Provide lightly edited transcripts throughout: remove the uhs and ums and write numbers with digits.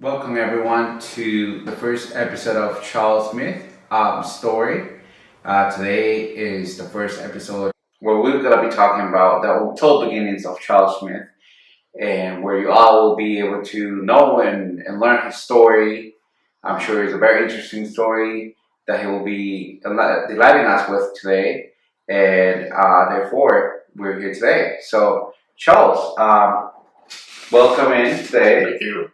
Welcome everyone to the first episode of Charles Schmidt story. Today is the first episode where we're going to be talking about the untold beginnings of Charles Schmidt, and where you all will be able to know and learn his story. I'm sure it's a very interesting story that he will be delighting us with today, and therefore we're here today. So Charles, welcome in today. Thank you.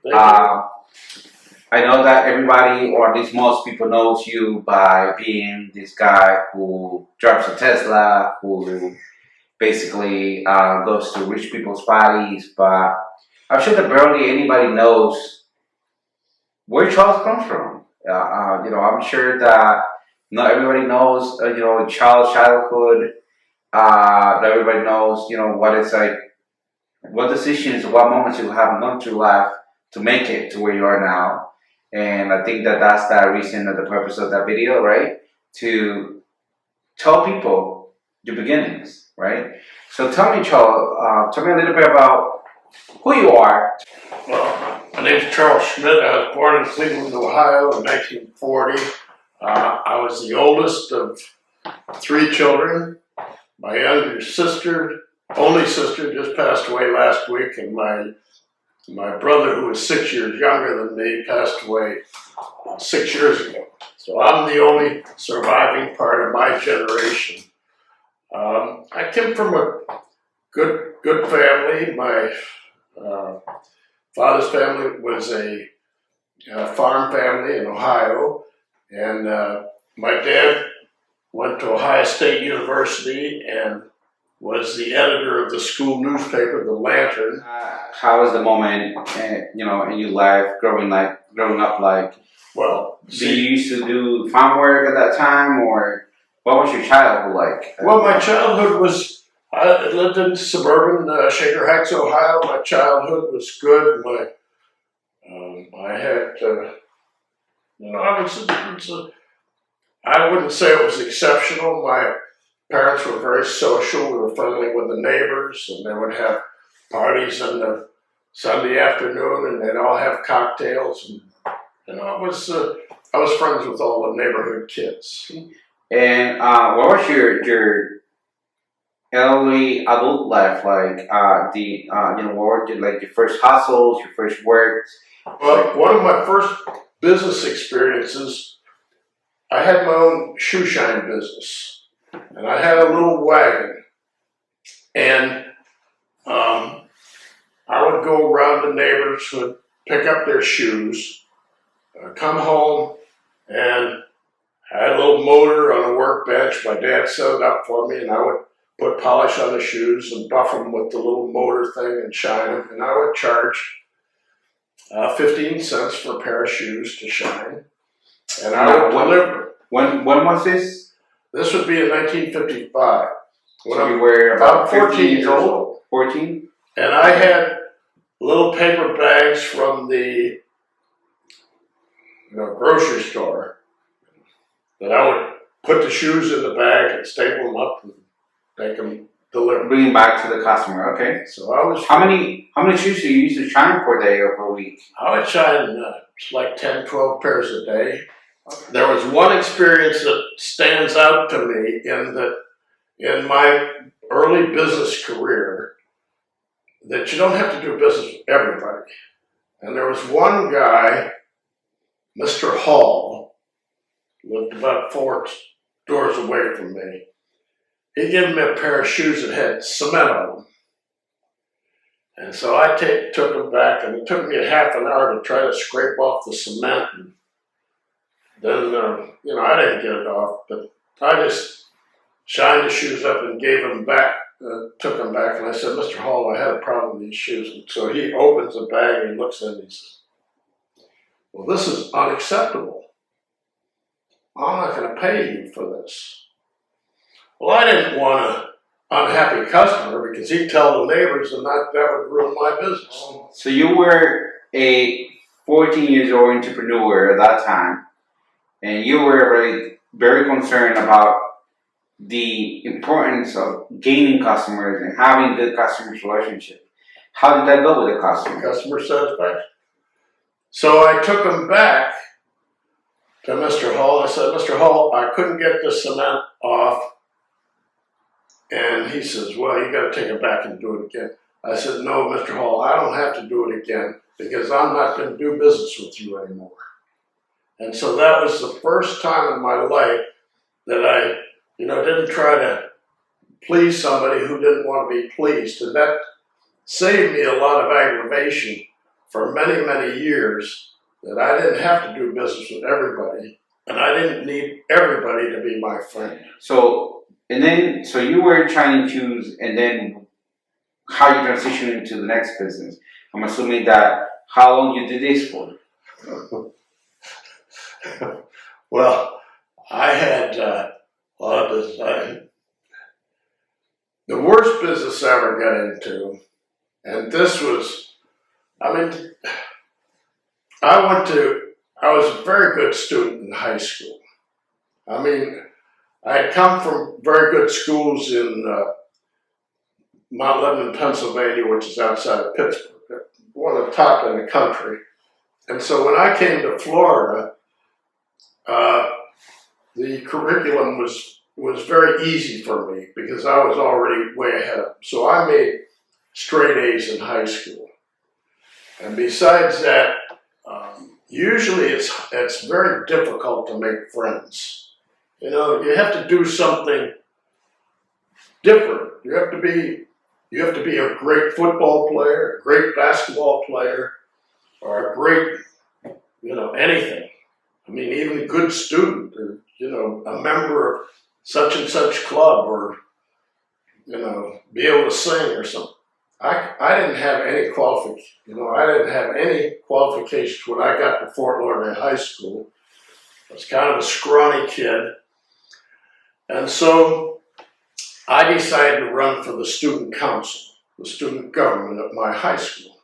I know that everybody, or at least most people, knows you by being this guy who drives a Tesla, who basically goes to rich people's parties. But I'm sure that barely anybody knows where Charles comes from. I'm sure that not everybody knows, Charles' childhood. Not everybody knows, what it's like, what decisions, what moments you have gone through life to make it to where you are now. And I think that that's the reason and the purpose of that video, right? To tell people your beginnings, right? So tell me, Charles, tell me a little bit about who you are. Well, my name is Charles Schmidt. I was born in Cleveland, Ohio in 1940. I was the oldest of three children. My younger sister, only sister, just passed away last week, and my brother, who was 6 years younger than me, passed away 6 years ago. So I'm the only surviving part of my generation. I came from a good family. My father's family was a farm family in Ohio, and my dad went to Ohio State University and was the editor of the school newspaper, The Lantern. How was the moment, in your life growing up? Like, Well, do you used to do farm work at that time, or what was your childhood like? Well, my childhood was, I lived in suburban Shaker Heights, Ohio. My childhood was good. I had, I wouldn't say it was exceptional. My parents were very social. We were friendly with the neighbors, and they would have parties on the Sunday afternoon, and they'd all have cocktails. And I was friends with all the neighborhood kids. And what was your early adult life like? What were your first hustles, your first works? Well, one of my first business experiences, I had my own shoe shine business. And I had a little wagon, and I would go around the neighbors who would pick up their shoes, come home, and I had a little motor on a workbench. My dad set it up for me, and I would put polish on the shoes and buff them with the little motor thing and shine them. And I would charge 15 cents for a pair of shoes to shine, and I would deliver. When was this? This would be in 1955. So you were about 14 years old. 14? And I had little paper bags from the grocery store that I would put the shoes in the bag and staple them up and make them deliver. Bring them back to the customer, okay. So I was... How many shoes do you used to shine per day or per week? I would shine like 10, 12 pairs a day. There was one experience that stands out to me in my early business career, that you don't have to do business with everybody. And there was one guy, Mr. Hall, lived about 4 doors away from me. He gave me a pair of shoes that had cement on them. And so I took them back, and it took me a half an hour to try to scrape off the cement. And then, I didn't get it off, but I just shined the shoes up and gave them back, took them back, and I said, Mr. Hall, I had a problem with these shoes. And so he opens the bag and he looks at it and he says, well, this is unacceptable. I'm not going to pay you for this. Well, I didn't want an unhappy customer because he'd tell the neighbors, and that would ruin my business. So you were a 14-year-old entrepreneur at that time, and you were very, very concerned about the importance of gaining customers and having good customer relationship. How did that go with the customer? Customer satisfaction. So I took him back to Mr. Hall. I said, Mr. Hall, I couldn't get the cement off. And he says, well, you got to take it back and do it again. I said, no, Mr. Hall, I don't have to do it again because I'm not going to do business with you anymore. And so that was the first time in my life that I, didn't try to please somebody who didn't want to be pleased. And that saved me a lot of aggravation for many, many years, that I didn't have to do business with everybody, and I didn't need everybody to be my friend. So you were trying to choose, and then how you transitioned into the next business. I'm assuming that how long you did this for? Well, I had a lot of business. The worst business I ever got into, and this was, I was a very good student in high school. I had come from very good schools in Mount Lebanon, Pennsylvania, which is outside of Pittsburgh, one of the top in the country. And so when I came to Florida, the curriculum was very easy for me because I was already way ahead of them. So I made straight A's in high school. And besides that, usually it's very difficult to make friends. You have to do something different. You have to be a great football player, a great basketball player, or a great, anything. Even a good student, or a member of such and such club, or be able to sing or something. I didn't have any qualifications when I got to Fort Lauderdale High School. I was kind of a scrawny kid. And so I decided to run for the student council, the student government at my high school.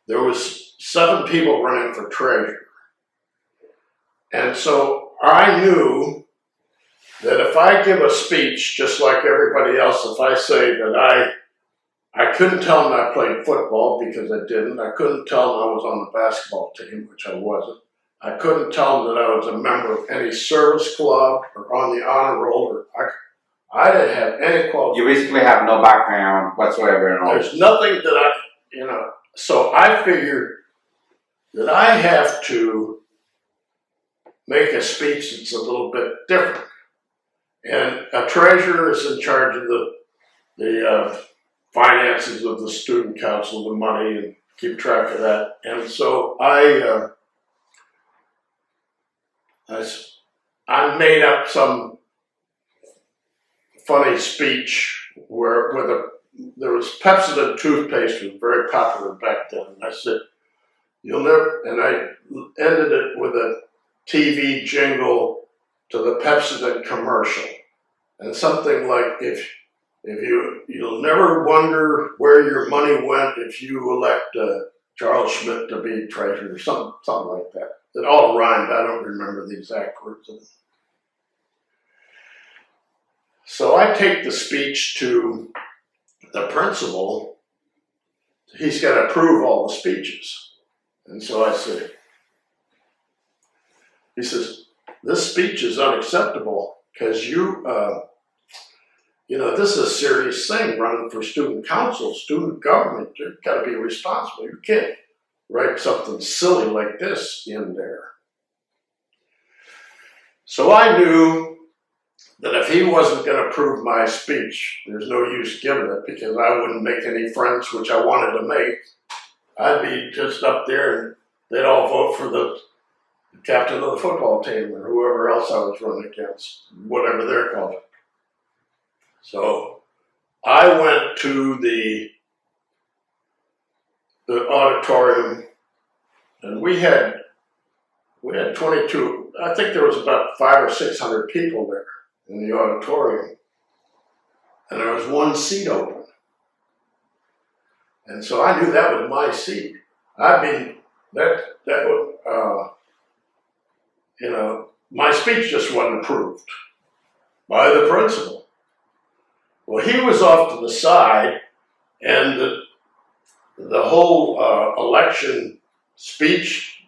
There was 7 people running for treasurer. And so I knew that if I give a speech, just like everybody else, if I say that I couldn't tell them I played football because I didn't. I couldn't tell them I was on the basketball team, which I wasn't. I couldn't tell them that I was a member of any service club or on the honor roll. I didn't have any qualifications. You basically have no background whatsoever. There's nothing that So I figured that I have to make a speech that's a little bit different. And a treasurer is in charge of the finances of the student council, the money, and keep track of that. And so I made up some funny speech where there was Pepsodent toothpaste was very popular back then. And I said, you'll never, and I ended it with a TV jingle to the Pepsodent commercial. And something like, you'll never wonder where your money went if you elect Charles Schmidt to be treasurer, or something like that. It all rhymed. I don't remember the exact words of it. So I take the speech to the principal. He's got to approve all the speeches. And so I said, he says, this speech is unacceptable because this is a serious thing, running for student council, student government. You've got to be responsible. You can't write something silly like this in there. So I knew that if he wasn't going to approve my speech, there's no use giving it because I wouldn't make any friends, which I wanted to make. I'd be just up there and they'd all vote for the captain of the football team or whoever else I was running against, whatever they're called. So I went to the auditorium, and we had 22. I think there was about 500 or 600 people there in the auditorium, and there was one seat open, and so I knew that was my seat. My speech just wasn't approved by the principal. Well, he was off to the side, and the whole election speech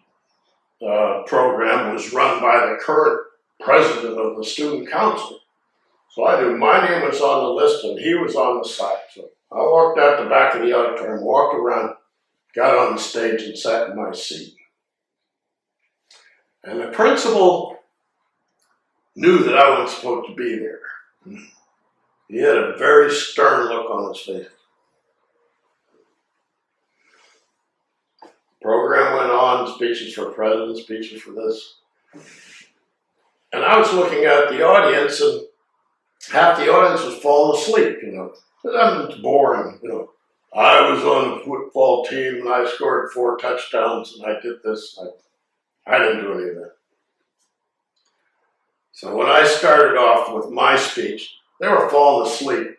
program was run by the current president of the student council. So I knew my name was on the list and he was on the side. So I walked out the back of the auditorium, walked around, got on the stage and sat in my seat. And the principal knew that I wasn't supposed to be there. He had a very stern look on his face. Program went on, speeches for president, speeches for this. And I was looking at the audience, and half the audience was falling asleep, It's boring, I was on the football team, and I scored 4 touchdowns, and I did this. I didn't do any of that. So when I started off with my speech, they were falling asleep,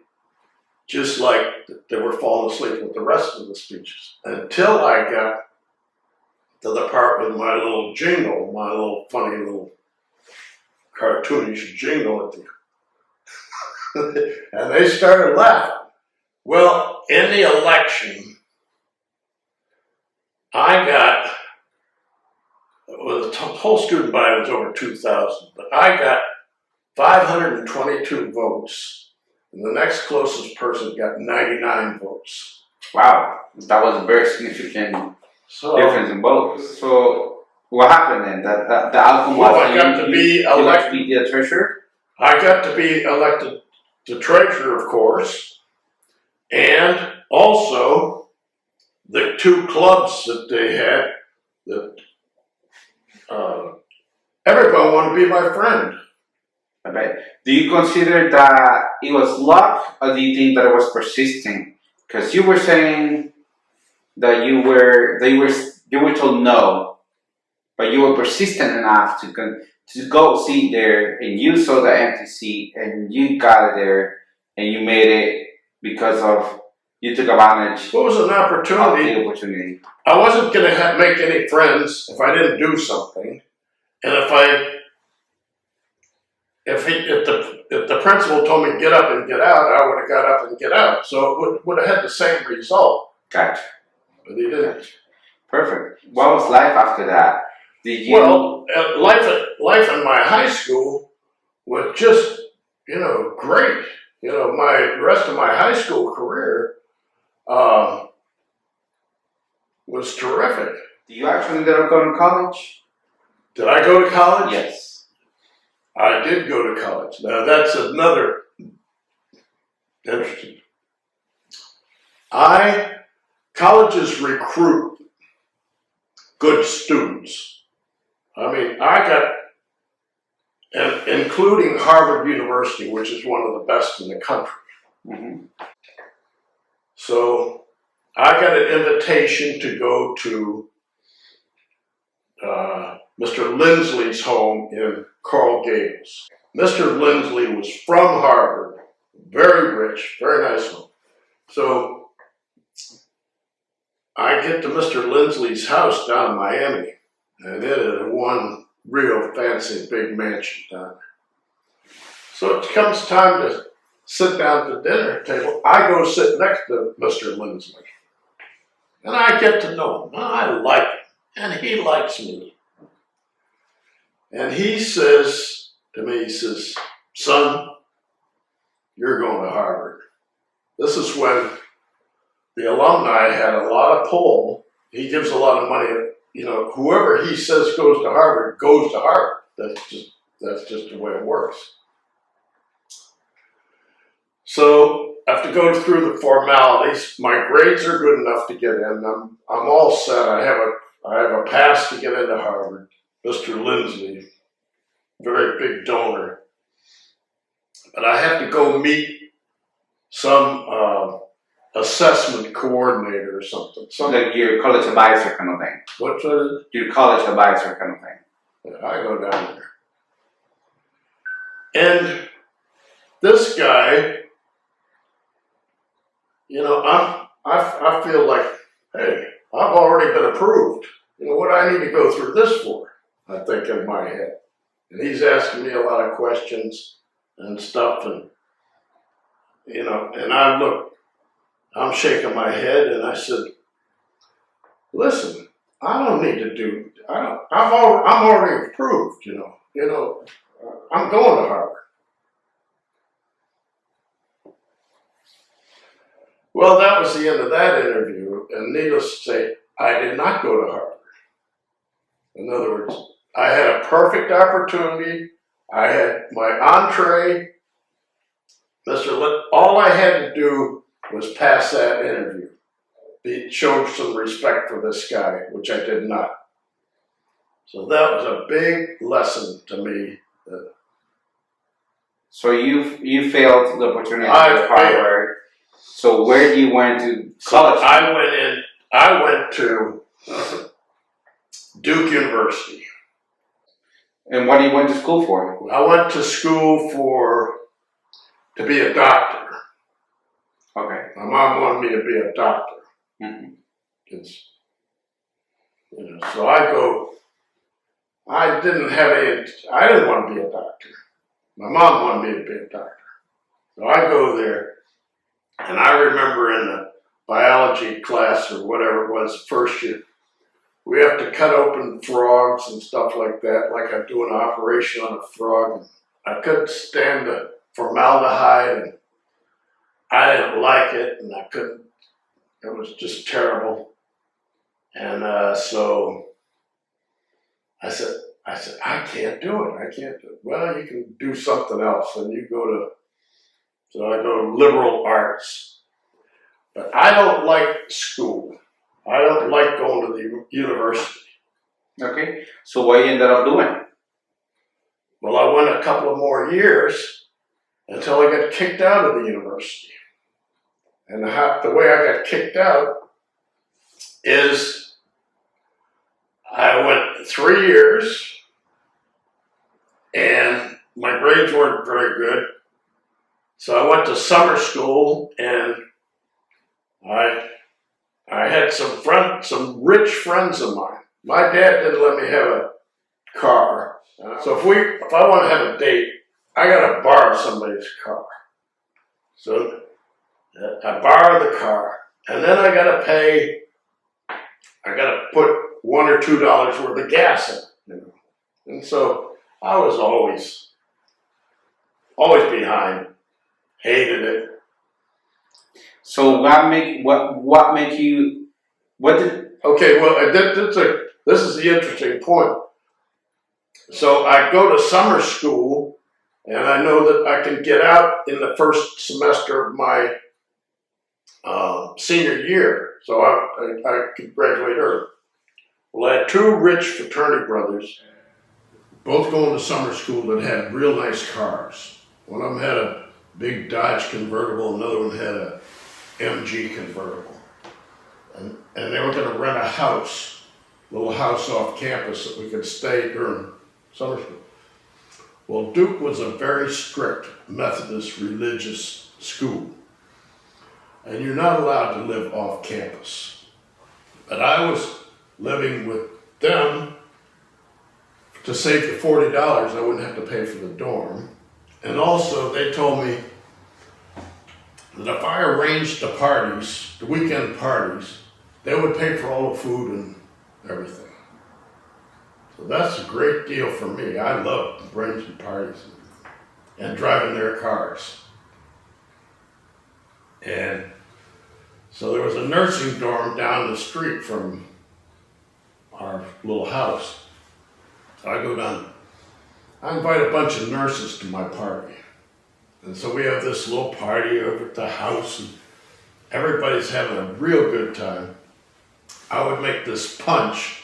just like they were falling asleep with the rest of the speeches, until I got to the part with my little jingle, my little funny little cartoonish jingle at the and they started laughing. Well, in the election, the whole student body was over 2,000, but I got 522 votes, and the next closest person got 99 votes. Wow, that was a very significant difference in votes. So what happened then? The outcome was I got to be elected. You got to be the treasurer? I got to be elected the treasurer, of course, and also the 2 clubs that they had that everybody wanted to be my friend. I bet. Do you consider that it was luck, or do you think that it was persisting? Because you were saying that you were told no, but you were persistent enough to go sit there, and you saw the empty seat, and you got it there, and you made it because of you took advantage. What was an opportunity? Of the opportunity. I wasn't going to make any friends if I didn't do something, and if the principal told me get up and get out, I would have got up and get out. So it would have had the same result. Gotcha. But he didn't. Gotcha. Perfect. What was life after that? Did you? Well, life in my high school was just, great. The rest of my high school career was terrific. Did you actually end up going to college? Did I go to college? Yes. I did go to college. Now that's another interesting. Colleges recruit good students. I mean, including Harvard University, which is one of the best in the country. Mm-hmm. So I got an invitation to go to Mr. Lindsley's home in Coral Gables. Mr. Lindsley was from Harvard, very rich, very nice home. So I get to Mr. Lindsley's house down in Miami, and it is one real fancy big mansion down there. So it comes time to sit down at the dinner table. I go sit next to Mr. Lindsley, and I get to know him. I like him, and he likes me. And he says to me, son, you're going to Harvard. This is when the alumni had a lot of pull. He gives a lot of money. Whoever he says goes to Harvard, goes to Harvard. That's just the way it works. So I have to go through the formalities. My grades are good enough to get in. I'm all set. I have a pass to get into Harvard. Mr. Lindsley, very big donor. But I have to go meet some assessment coordinator or something. Like your college advisor kind of thing. What's that? Your college advisor kind of thing. I go down there. And this guy, I feel like, hey, I've already been approved. What do I need to go through this for? I think in my head. And he's asking me a lot of questions and stuff, and I'm shaking my head, and I said, listen, I don't need to do. I'm already approved. I'm going to Harvard. Well, that was the end of that interview, and needless to say, I did not go to Harvard. In other words, I had a perfect opportunity. I had my entree. All I had to do was pass that interview. Showed some respect for this guy, which I did not. So that was a big lesson to me. So you failed the opportunity I at Harvard. So where you went to college? I went to Duke University. And what you went to school for? I went to school to be a doctor. Okay. My mom wanted me to be a doctor. Mm-hmm. So I didn't want to be a doctor. My mom wanted me to be a doctor. So I go there, and I remember in the biology class or whatever it was, first year, we have to cut open frogs and stuff like that, like I'm doing an operation on a frog. And I couldn't stand the formaldehyde, and I didn't like it, and I couldn't. It was just terrible. And so I said, I can't do it. Well, you can do something else. And so I go to liberal arts. But I don't like school. I don't like going to the university. Okay. So what you ended up doing? Well, I went a couple of more years until I got kicked out of the university. And the way I got kicked out is I went 3 years and my grades weren't very good. So I went to summer school, and I had some rich friends of mine. My dad didn't let me have a car. So if I want to have a date, I gotta borrow somebody's car. So I borrow the car, and then I gotta put $1 or $2 worth of gas in. And so I was always behind. Hated it. So Okay, well, this is the interesting point. So I go to summer school, and I know that I can get out in the first semester of my senior year, so I could graduate early. Well, I had two rich fraternity brothers, both going to summer school, that had real nice cars. One of them had a big Dodge convertible, another one had a MG convertible. And they were going to rent a little house off campus that we could stay during summer school. Well, Duke was a very strict Methodist religious school, and you're not allowed to live off campus. But I was living with them to save the $40. I wouldn't have to pay for the dorm. And also, they told me that if I arranged the weekend parties, they would pay for all the food and everything. So that's a great deal for me. I love arranging parties and driving their cars. And so there was a nursing dorm down the street from our little house. So I go down. I invite a bunch of nurses to my party. And so we have this little party over at the house, and everybody's having a real good time. I would make this punch,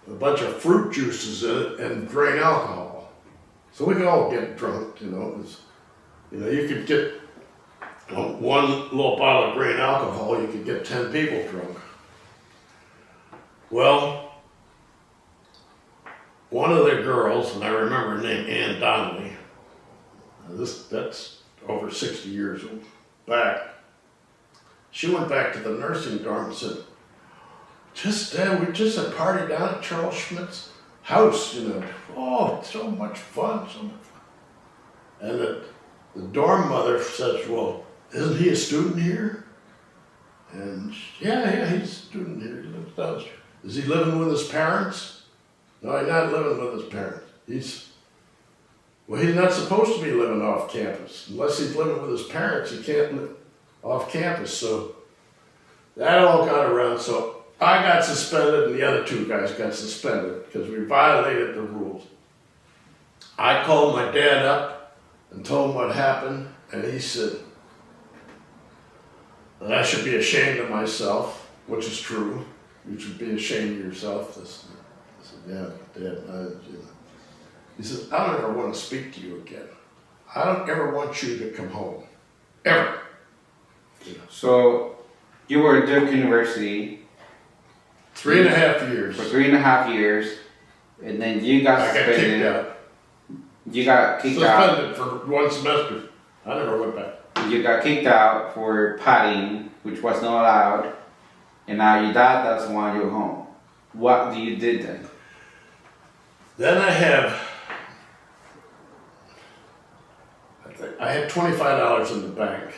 a bunch of fruit juices in it, and grain alcohol. So we could all get drunk, you could get one little bottle of grain alcohol, you could get 10 people drunk. Well, one of the girls, and I remember her name, Ann Donnelly, that's over 60 years back, she went back to the nursing dorm and said, we just had a party down at Charles Schmidt's house, Oh, so much fun. And the dorm mother says, well, isn't he a student here? And yeah, he's a student here. He lives downstairs. Is he living with his parents? No, he's not living with his parents. He's not supposed to be living off campus. Unless he's living with his parents, he can't live off campus. So that all got around. So I got suspended and the other two guys got suspended because we violated the rules. I called my dad up and told him what happened, and he said that I should be ashamed of myself, which is true. You should be ashamed of yourself. I said, yeah, Dad. He said, I don't ever want to speak to you again. I don't ever want you to come home. Ever. So you were at Duke University 3.5 years. for 3.5 years, and then you got I got suspended. kicked out. You got kicked out. Suspended for 1 semester. I never went back. You got kicked out for partying, which was not allowed, and now your dad doesn't want you home. What do you did then? Then I had $25 in the bank.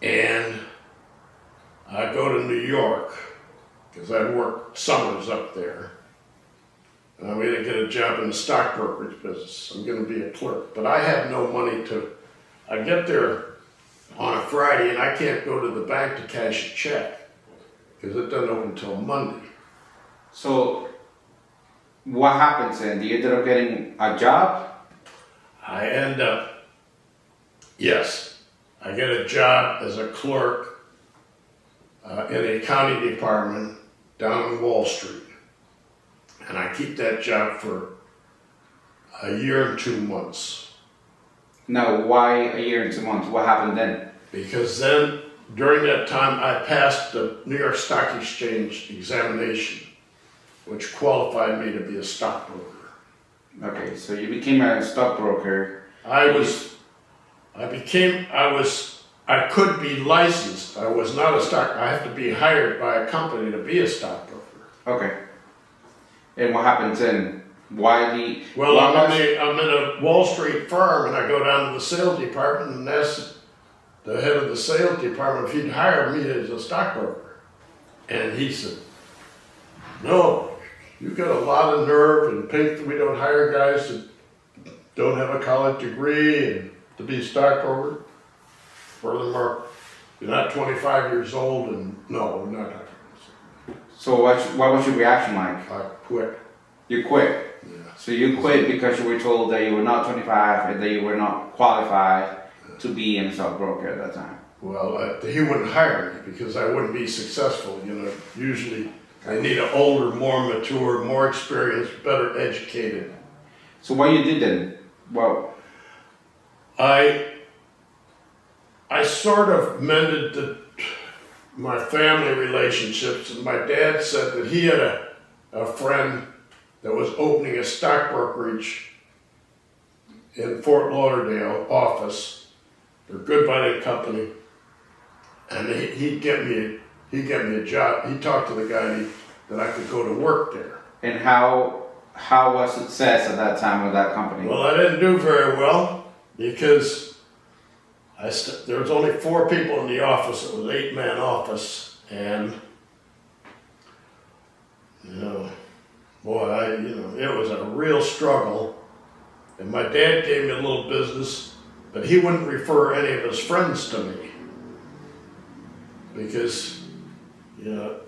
And I go to New York, because I'd worked summers up there. And I'm going to get a job in the stock brokerage business. I'm going to be a clerk. But I have no money I get there on a Friday and I can't go to the bank to cash a check, because it doesn't open until Monday. So what happens then? Do you end up getting a job? I end up, yes, I get a job as a clerk in a county department down in Wall Street. And I keep that job for a year and 2 months. Now, why a year and 2 months? What happened then? Because then, during that time, I passed the New York Stock Exchange examination, which qualified me to be a stockbroker. Okay, so you became a stockbroker. I could be licensed. I was not I have to be hired by a company to be a stockbroker. Okay. And what happens then? I'm in a Wall Street firm, and I go down to the sales department and ask the head of the sales department if he'd hire me as a stockbroker. And he said, no, you've got a lot of nerve, and we don't hire guys that don't have a college degree and to be a stockbroker. Furthermore, you're not 25 years old, and no, we're not hiring. So what was your reaction like? I quit. You quit. Yeah. So you quit because you were told that you were not 25 and that you were not qualified to be a stockbroker at that time. Well, he wouldn't hire me because I wouldn't be successful. Usually I need an older, more mature, more experienced, better educated. So what you did then? Well, I sort of mended my family relationships, and my dad said that he had a friend that was opening a stock brokerage in Fort Lauderdale office. They're a good buying company, and he'd get me a job. He talked to the guy that I could go to work there. and how was success at that time with that company? Well, I didn't do very well because there was only 4 people in the office. It was an 8-man office, and it was a real struggle. And my dad gave me a little business, but he wouldn't refer any of his friends to me because,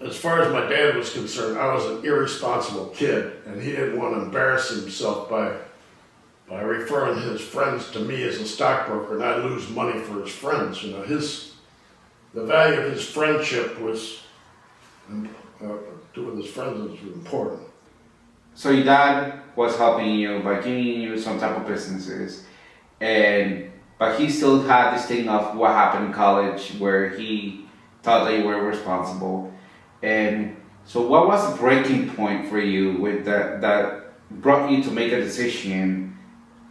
as far as my dad was concerned, I was an irresponsible kid, and he didn't want to embarrass himself by referring his friends to me as a stockbroker, and I'd lose money for his friends. The value of his friendship was, with his friends was important. So your dad was helping you by giving you some type of businesses, but he still had this thing of what happened in college where he thought that you were responsible. And so what was the breaking point for you with that brought you to make a decision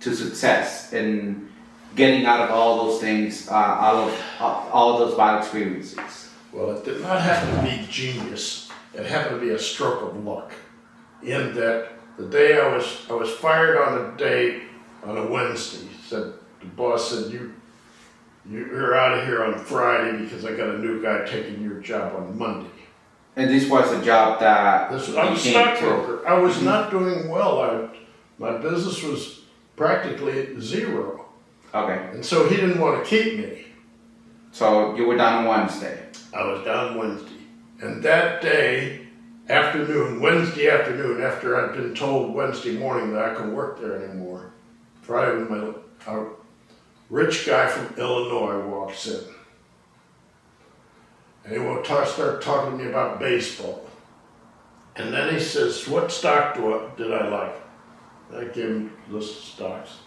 to success and getting out of all those things, out of all those bad experiences? Well, it did not happen to be genius. It happened to be a stroke of luck. In that the day I was fired on a Wednesday. The boss said, You're out of here on Friday because I got a new guy taking your job on Monday. And this was a job that I'm a you came to. stockbroker. I was not doing well. My business was practically zero. Okay. And so he didn't want to keep me. So you were down on Wednesday. I was down Wednesday. And that day, Wednesday afternoon, after I'd been told Wednesday morning that I couldn't work there anymore, Friday, a rich guy from Illinois walks in. And he will start talking to me about baseball. And then he says, what stock did I like? I gave him a list of stocks.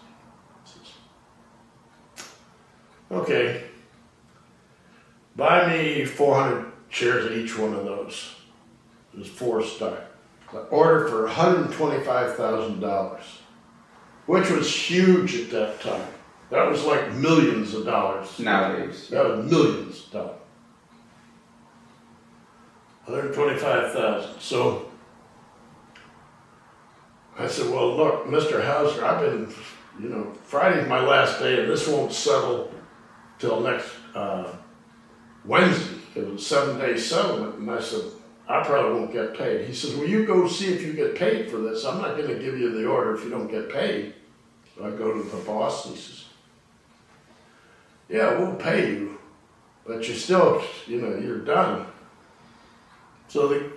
He says, okay, buy me 400 shares of each one of those. There's 4 stocks. I ordered for $125,000, which was huge at that time. That was like millions of dollars. Nowadays. That was millions of dollars. 125,000. So I said, well, look, Mr. Hauser, I've been, Friday's my last day, and this won't settle till next Wednesday. It was a 7-day settlement, and I said, I probably won't get paid. He says, well, you go see if you get paid for this. I'm not going to give you the order if you don't get paid. So I go to the boss, and he says, yeah, we'll pay you, but you're still, you're done. So the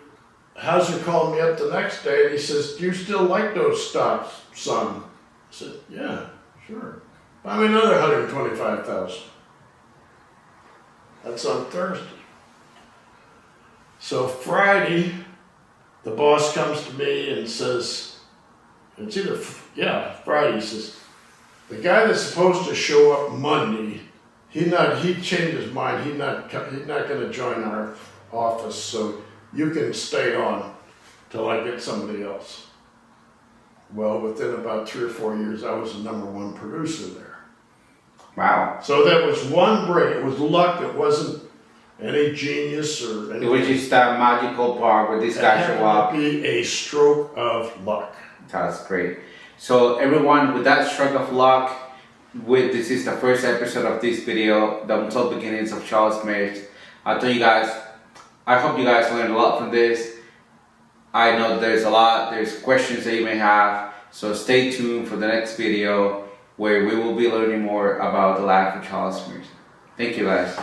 Hauser called me up the next day and he says, do you still like those stocks, son? I said, yeah, sure. Buy me another $125,000. That's on Thursday. So Friday, the boss comes to me and says, Friday, he says, the guy that's supposed to show up Monday, he changed his mind. He's not going to join our office, so you can stay on till I get somebody else. Well, within about 3 or 4 years, I was the #1 producer there. Wow. So that was one break. It was luck. It wasn't any genius or anything. It was just that magical part where this guy showed up. It had to be a stroke of luck. That's great. So everyone, with that stroke of luck, this is the first episode of this video, the Untold Beginnings of Charles Schmidt. I hope you guys learned a lot from this. I know there's questions that you may have, so stay tuned for the next video where we will be learning more about the life of Charles Schmidt. Thank you guys.